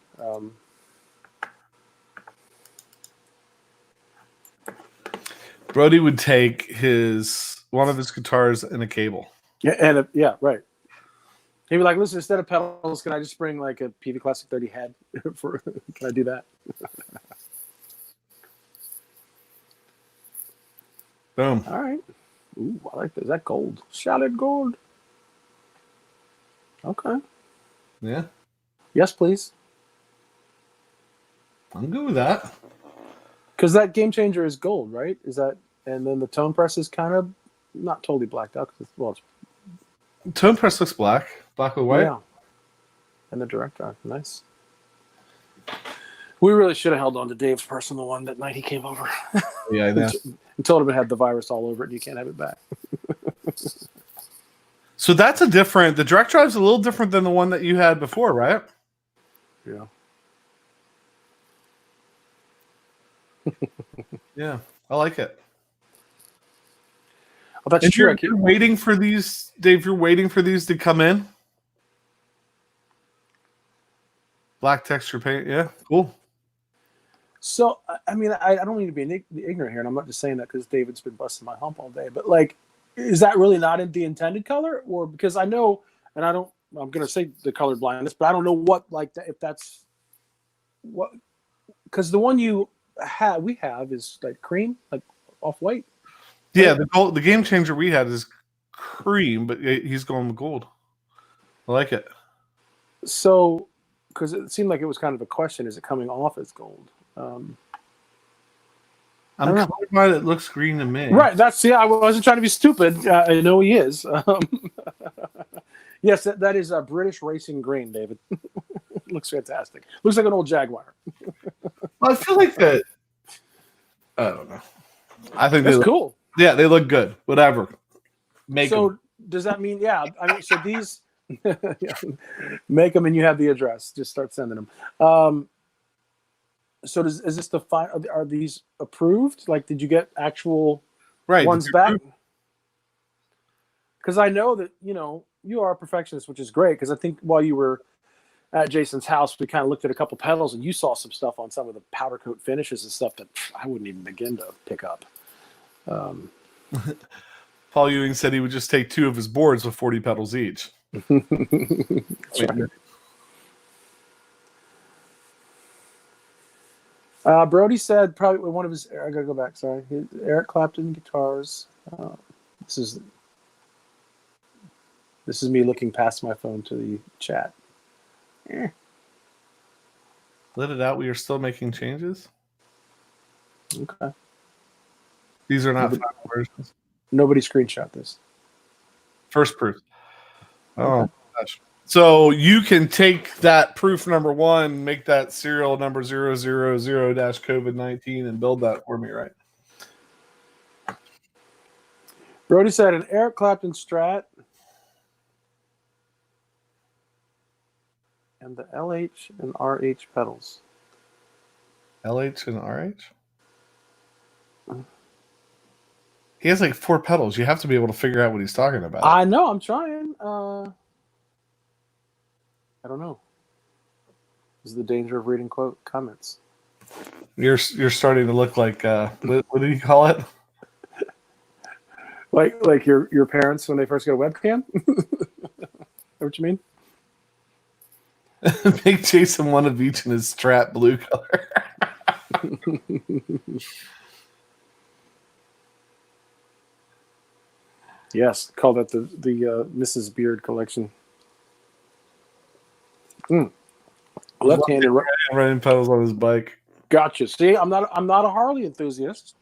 Brody would take one of his guitars and a cable. Yeah, right. He'd be like, listen, instead of pedals, can I just bring like a PV Classic 30 head? Can I do that? Boom. All right. Ooh, I like that. Is that gold? Solid gold. Okay. Yeah. Yes, please. I'm good with that. Because that Game Changer is gold, right? Is that, and then the tone press is kind of not totally blacked out. Well, it's, Tone press looks black with white. yeah. And the direct drive, nice. We really should have held on to Dave's personal one that night he came over. Yeah, I know. And told him it had the virus all over it and you can't have it back. So that's the direct drive's a little different than the one that you had before, right? Yeah. Yeah, I like it. Well, that's And true. You're waiting for these, Dave. You're waiting for these to come in. Black texture paint. Yeah, cool. So, I mean, I don't mean to be ignorant here, and I'm not just saying that because David's been busting my hump all day, but like, is that really not in the intended color? Or because I know, and I'm going to say the color blindness, but I don't know what, like, if that's what, because the one we have is like cream, like off-white. Yeah, the Game Changer we had is cream, but he's going with gold. I like it. So, because it seemed like it was kind of a question, is it coming off as gold? I'm colorblind. It looks green to me. Right. I wasn't trying to be stupid. I know he is. Yes, that is a British racing green, David. Looks fantastic. Looks like an old Jaguar. Well, I feel like that. I don't know. I think that's cool. Yeah, they look good. Whatever. Does that mean? Yeah. I mean, so these make them, and you have the address. Just start sending them. So is this the final? Are these approved? Like, did you get actual ones back? Because I know that you are a perfectionist, which is great. Because I think while you were at Jason's house, we kind of looked at a couple pedals, and you saw some stuff on some of the powder coat finishes and stuff that I wouldn't even begin to pick up. Paul Ewing said he would just take 2 of his boards with 40 pedals each. That's right. Brody said probably one of his. I gotta go back. Sorry, Eric Clapton guitars. This is me looking past my phone to the chat. Let it out. We are still making changes. Okay. These are not final versions. Nobody screenshot this. First proof. Oh gosh. So you can take that proof number 1, make that serial number 000-COVID-19 and build that for me, right? Brody said an Eric Clapton Strat and the LH and RH pedals. LH and RH? He has like 4 pedals. You have to be able to figure out what he's talking about. I know. I'm trying. I don't know. This is the danger of reading comments. You're starting to look like what did he call it? Like your parents when they first got a webcam? Is that what you mean? Make Jason one of each in his strap blue color. Yes, call that the Mrs. Beard collection. Left-handed running pedals on his bike. Gotcha. See, I'm not a Harley enthusiast.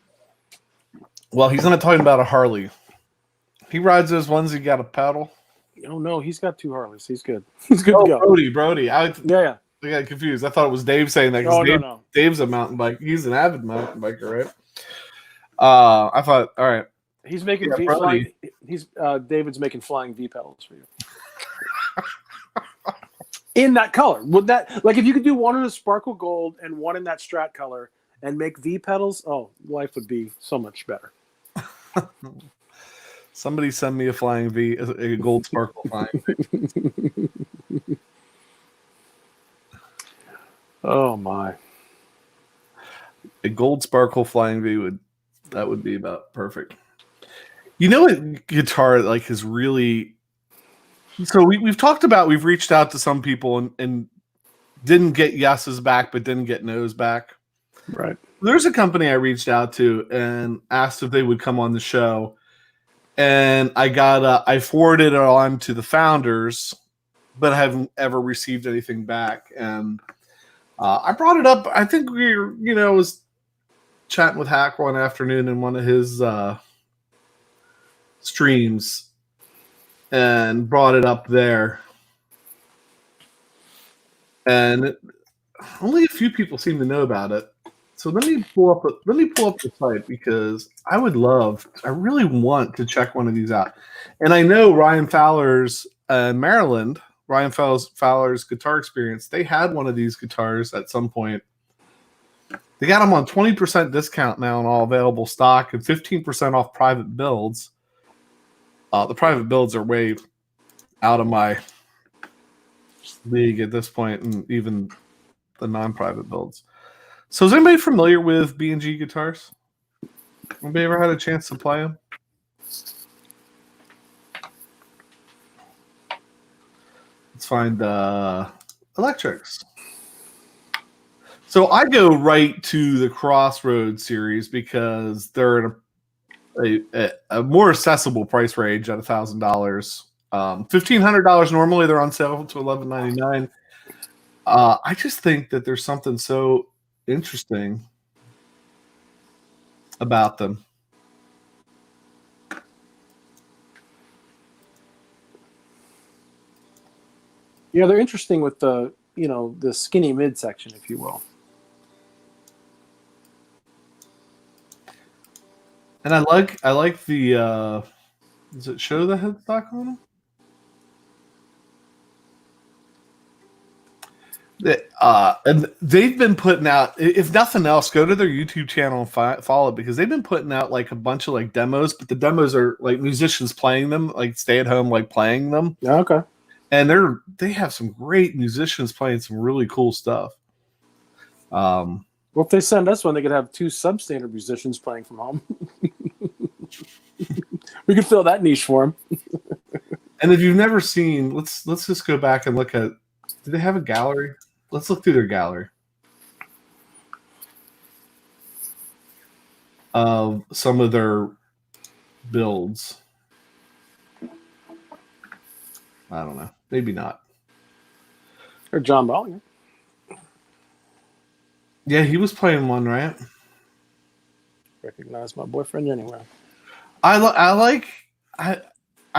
Well, he's not talking about a Harley. He rides those ones he got a paddle. Oh no, he's got 2 Harleys. He's good. He's good to go. Brody. I got confused. I thought it was Dave saying that because no. Dave's a mountain bike. He's an avid mountain biker, right? I thought, all right. He's making David's making flying V pedals for you. In that color. Would that, like, if you could do one in the sparkle gold and one in that Strat color and make V pedals, life would be so much better. Somebody send me a flying V, a gold sparkle flying V. Oh my. A gold sparkle flying V would be about perfect. You know what guitar like has really So we've talked about, we've reached out to some people and didn't get yeses back, but didn't get no's back. Right. There's a company I reached out to and asked if they would come on the show, and I forwarded it on to the founders, but I haven't ever received anything back. And I brought it up. I think was chatting with Hack one afternoon in one of his streams, and brought it up there. And only a few people seem to know about it. So let me pull up the site, because I really want to check one of these out. And I know Ryan Fowler's Maryland, Ryan Fowler's Guitar Experience, they had one of these guitars at some point. They got them on 20% discount now on all available stock and 15% off private builds. The private builds are way out of my league at this point, and even the non-private builds. So is anybody familiar with B&G guitars? Anybody ever had a chance to play them? Let's find electrics. So I go right to the Crossroads series because they're in a more accessible price range at $1,000. $1,500 normally. They're on sale to $1,199. I just think that there's something so interesting about them. Yeah, they're interesting with the skinny midsection, if you will. And I like the does it show the headstock on them? And they've been putting out, if nothing else, go to their YouTube channel and follow it, because they've been putting out like a bunch of like demos, but the demos are like musicians playing them, like stay at home, like playing them. Yeah, okay. And they have some great musicians playing some really cool stuff. Well, if they send us one, they could have 2 substandard musicians playing from home. We could fill that niche for them. And if you've never seen, let's just go back and look at, do they have a gallery? Let's look through their gallery of some of their builds. I don't know. Maybe not. Or John Bollinger. Yeah, he was playing one, right? Recognize my boyfriend anywhere. I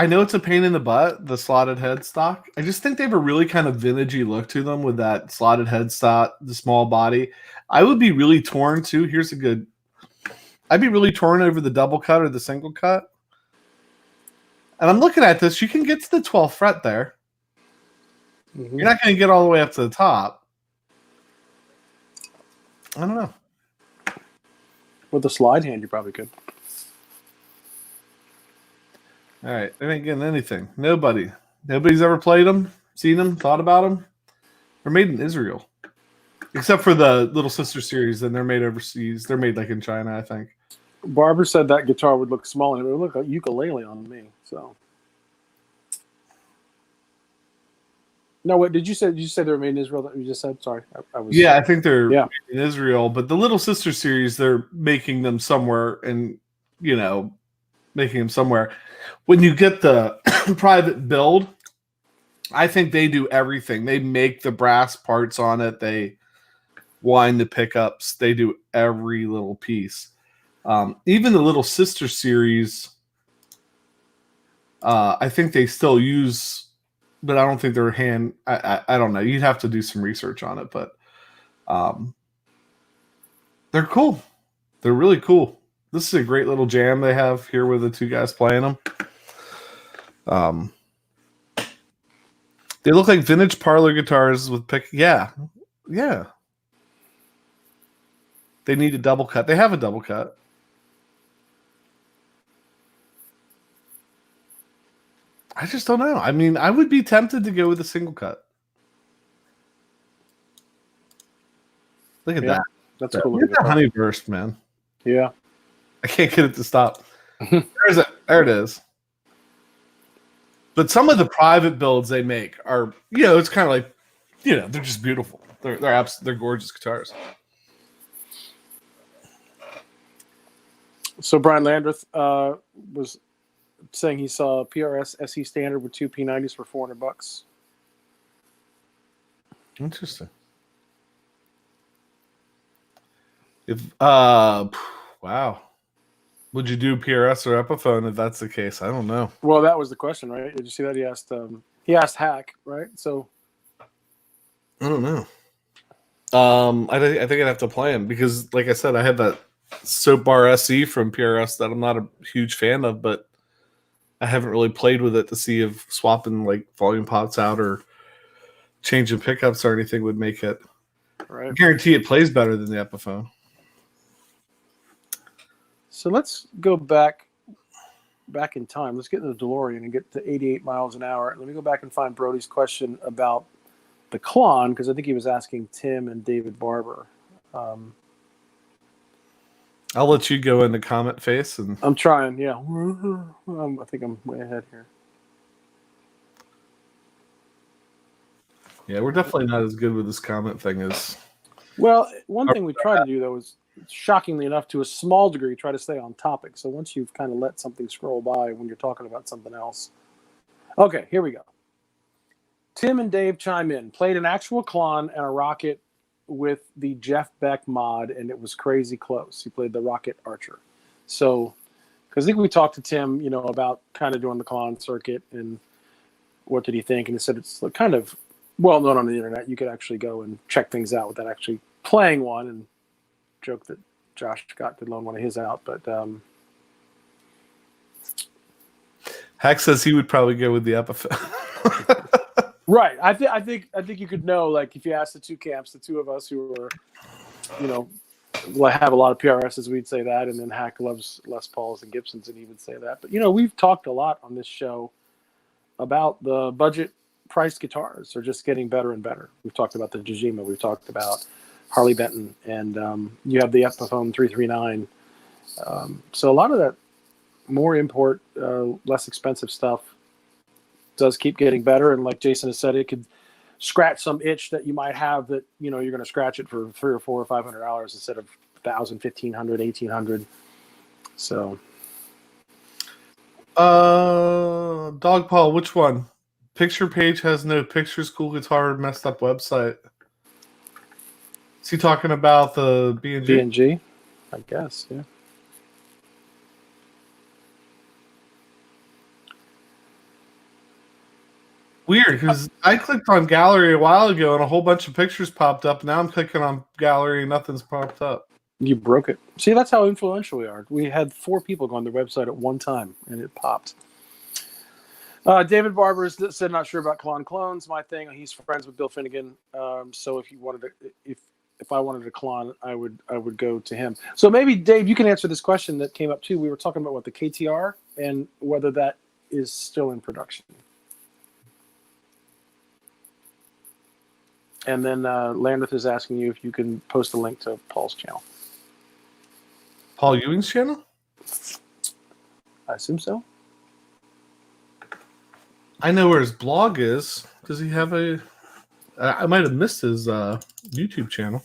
know it's a pain in the butt, the slotted headstock. I just think they have a really kind of vintagey look to them with that slotted headstock, the small body. I would be really torn too. I'd be really torn over the double cut or the single cut. And I'm looking at this. You can get to the 12th fret there. Mm-hmm. You're not going to get all the way up to the top. I don't know. With a slide hand, you probably could. All right, they ain't getting anything. Nobody's ever played them, seen them, thought about them. They're made in Israel, except for the Little Sister series. Then they're made overseas. They're made like in China, I think. Barbara said that guitar would look small and it would look like ukulele on me. So, no, what did you say? Did you say they were made in Israel? That you just said? Sorry, I was. Yeah, I think they're made in Israel, but the Little Sister series, they're making them somewhere, and making them somewhere. When you get the private build, I think they do everything. They make the brass parts on it. They wind the pickups. They do every little piece. Even the Little Sister series, I think they still use, but I don't think they're hand. I don't know. You'd have to do some research on it, but they're cool. They're really cool. This is a great little jam they have here with the 2 guys playing them. They look like vintage parlor guitars with pick. Yeah. They need a double cut. They have a double cut. I just don't know. I mean, I would be tempted to go with a single cut. Look at that. That's cool. Look at that honey burst, man. Yeah. I can't get it to stop. There it is. But some of the private builds they make are, it's kind of like, they're just beautiful. They're gorgeous guitars. So Brian Landreth was saying he saw a PRS SE standard with two P90s for $400. Interesting. If wow, would you do PRS or Epiphone if that's the case? I don't know. Well, that was the question, right? Did you see that he asked Hack, right? So I don't know. I think I'd have to play him because, like I said, I had that Soap Bar SE from PRS that I'm not a huge fan of, but I haven't really played with it to see if swapping like volume pots out or changing pickups or anything would make it. Right. I guarantee it plays better than the Epiphone. So let's go back in time. Let's get in the DeLorean and get to 88 miles an hour. Let me go back and find Brody's question about the Klon, because I think he was asking Tim and David Barber. I'll let you go into comment face. And I'm trying, yeah. I think I'm way ahead here. Yeah, we're definitely not as good with this comment thing as... Well, one thing we try to do, though, is shockingly enough, to a small degree, try to stay on topic. So once you've kind of let something scroll by when you're talking about something else. Okay, here we go. Tim and Dave chime in. Played an actual Klon and a Rocket with the Jeff Beck mod, and it was crazy close. He played the Rocket Archer. So, because I think we talked to Tim, about kind of doing the Klon circuit and what did he think, and he said it's kind of well known on the internet. You could actually go and check things out without actually playing one, and joke that Josh Scott did loan one of his out, but Hack says he would probably go with the Epiphone. Right. I think you could know, like, if you ask the two camps, the two of us who are, have a lot of PRSs, we'd say that, and then Hack loves Les Pauls and Gibsons, and he would say that. But we've talked a lot on this show about the budget priced guitars are just getting better and better. We've talked about the Jajima, we've talked about Harley Benton, and you have the Epiphone 339. So a lot of that more import, less expensive stuff does keep getting better, and like Jason has said, it could scratch some itch that you might have that you're going to scratch it for $300 or $400 or $500 instead of $1,000, $1,500, $1,800. So, Dog Paul, which one? Picture page has no pictures. Cool guitar, messed up website. Is he talking about the B&G? B&G, I guess, yeah. Weird, because I clicked on gallery a while ago and a whole bunch of pictures popped up. Now I'm clicking on gallery and nothing's popped up. You broke it. See, that's how influential we are. We had 4 people go on the website at one time, and it popped. David Barber said not sure about clones. My thing, he's friends with Bill Finnegan. So if you wanted to, if I wanted a clone, I would go to him. So maybe Dave, you can answer this question that came up too. We were talking about the KTR and whether that is still in production. And then Landreth is asking you if you can post a link to Paul's channel. Paul Ewing's channel? I assume so. I know where his blog is. Does he have a... I might have missed his YouTube channel.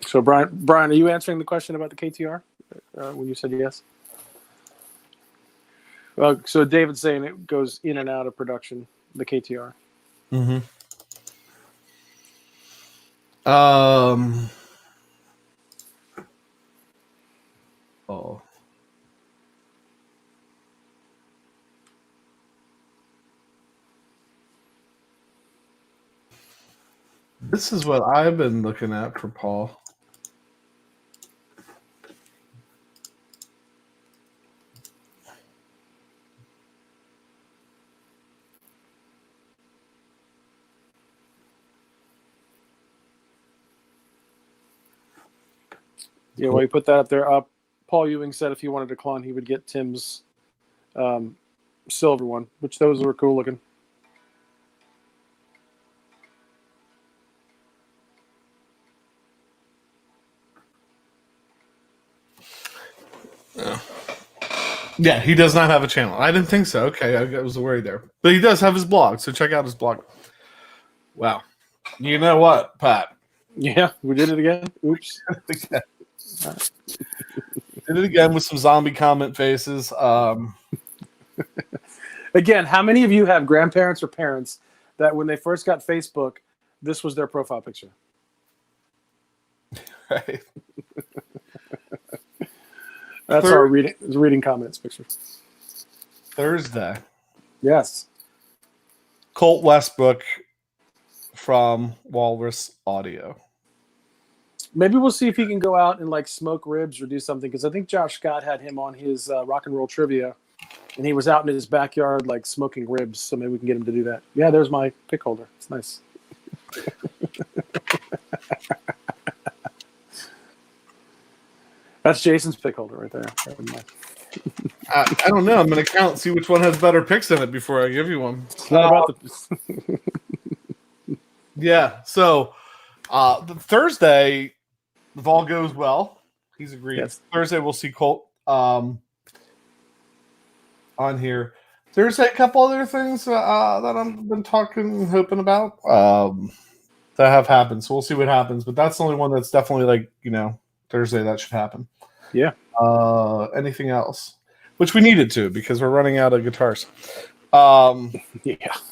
So, Brian, are you answering the question about the KTR when you said yes? Well, so David's saying it goes in and out of production, the KTR. Mm-hmm. Oh. This is what I've been looking at for Paul. Yeah, well, you put that up there. Paul Ewing said if he wanted a clone, he would get Tim's silver one, which those were cool looking. Yeah, he does not have a channel. I didn't think so. Okay, I was worried there. But he does have his blog, so check out his blog. Wow. You know what, Pat? Yeah, we did it again. Oops. Did it again with some zombie comment faces. Again, how many of you have grandparents or parents that when they first got Facebook, this was their profile picture? Right. That's our reading comments picture. Thursday. Yes. Colt Westbrook from Walrus Audio. Maybe we'll see if he can go out and like smoke ribs or do something, because I think Josh Scott had him on his rock and roll trivia, and he was out in his backyard like smoking ribs. So maybe we can get him to do that. Yeah, there's my pick holder. It's nice. That's Jason's pick holder right there. I don't know. I'm going to count, see which one has better picks in it before I give you one. It's not about the... Yeah. So the Thursday, if all goes well, he's agreed. Yes. Thursday we'll see Colt on here. Thursday, a couple other things that I've been talking, hoping about that have happened. So we'll see what happens. But that's the only one that's definitely like, Thursday that should happen. Yeah. Anything else? Which we needed to, because we're running out of guitars. Yeah,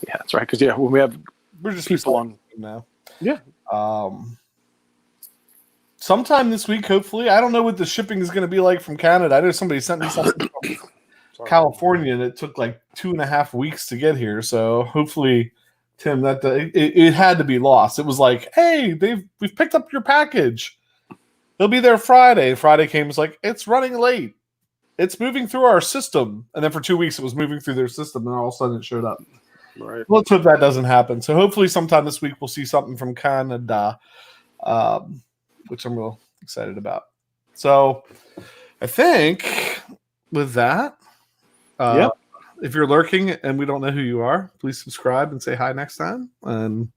that's right. Because when we're just people on now. Yeah. Sometime this week, hopefully. I don't know what the shipping is going to be like from Canada. I know somebody sent me something from California, and it took like 2.5 weeks to get here. So hopefully, Tim, that it had to be lost. It was like, hey, we've picked up your package. They'll be there Friday. Friday came, was like, it's running late. It's moving through our system. And then for 2 weeks, it was moving through their system, and all of a sudden it showed up. Right. Let's hope that doesn't happen. So hopefully sometime this week we'll see something from Canada, which I'm real excited about. So I think with that, if you're lurking and we don't know who you are, please subscribe and say hi next time. And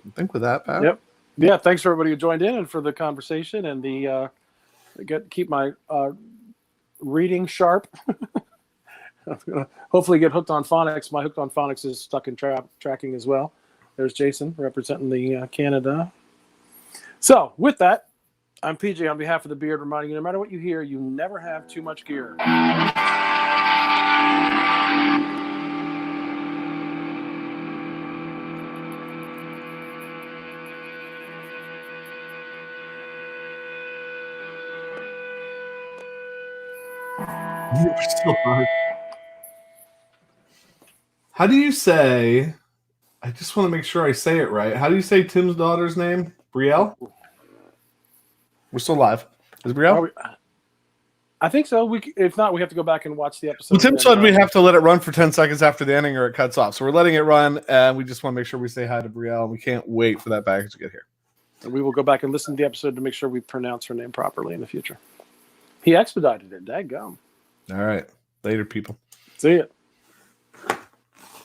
I think with that, Pat. Yep. Yeah, thanks for everybody who joined in and for the conversation and the keep my reading sharp. I'm gonna hopefully get hooked on phonics. My hooked on phonics is stuck in tracking as well. There's Jason representing the Canada. So with that, I'm PJ on behalf of the Beard, reminding you, no matter what you hear, you never have too much gear. You're still hard. How do you say? I just want to make sure I say it right. How do you say Tim's daughter's name? Brielle? We're still live. Is Brielle? I think so. If not, we have to go back and watch the episode. Well, Tim said we have to let it run for 10 seconds after the ending or it cuts off. So we're letting it run, and we just want to make sure we say hi to Brielle, and we can't wait for that package to get here. And we will go back and listen to the episode to make sure we pronounce her name properly in the future. He expedited it. Dadgum. All right. Later, people. See ya.